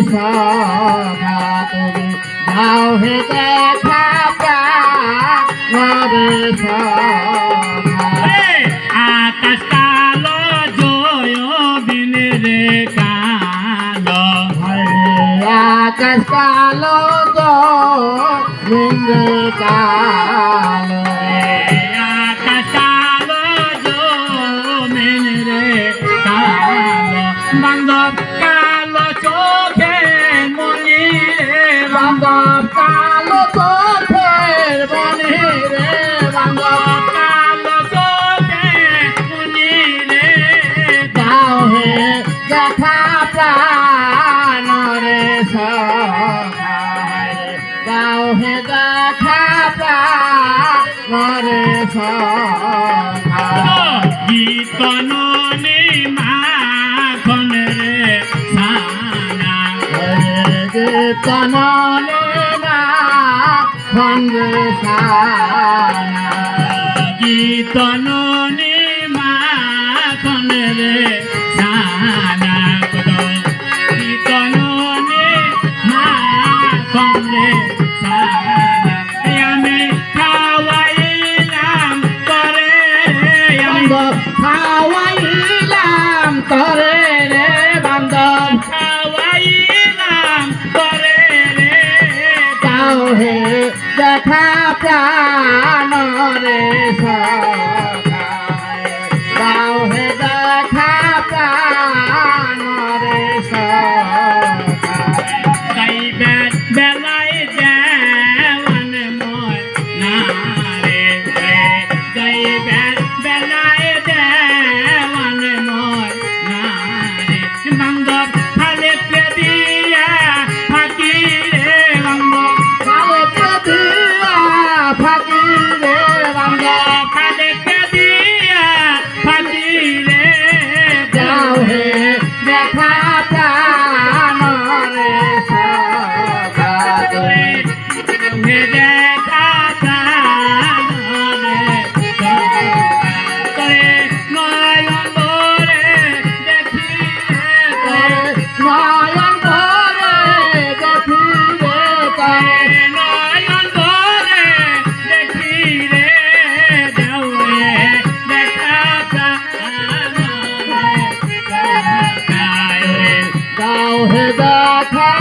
সখা তুমি দাও হে দেখা প্রাণরে সখা আকাশ কালো জয় বিন রে কালো আকাশ কালো জয় কালো আকাশ কালো জমিন রে কালো বান্ধব কালো চোখে মনি রে বান্ধব কালো চোখের মনি রে বান্ধব কালো চোখে মনি রে দাও হে দেখা প্রাণ রে সখা দাও হে দেখা প্রাণ রে সখা গীত ননি মাখন রে সানা তননে না খন্ডে সানা গীত ননি মাখন রে সানা গীত ননি মাখন রে সানা আমি খাওয়াইলাম করে বান্ধব খাওয়াইলাম তরে রে বান্ধব খাওয়াইলাম করে রে দাও হে দেখা প্রাণ রে সখা দাও হে দেখা প্রাণ রে সখা যাইবেন বেলায় দেওয়ান ময় না রে যাইবেন বেলায় দেওয়ান ময় না রে বান্ধব খালে দিয়া ফাঁকি রে বান্ধব কালে দিয়া ফাঁকি রে বান্ধব খালে দিয়া ফাঁকি রে দাও হে দেখা প্রাণ রে সখা হে দেখা রে করে নয়ন ভরে দেখি রে নয়ন ভরে দেখি রে করে নয়ন ভরে দেখি রে দেও রে দেখা দাও হে দেখা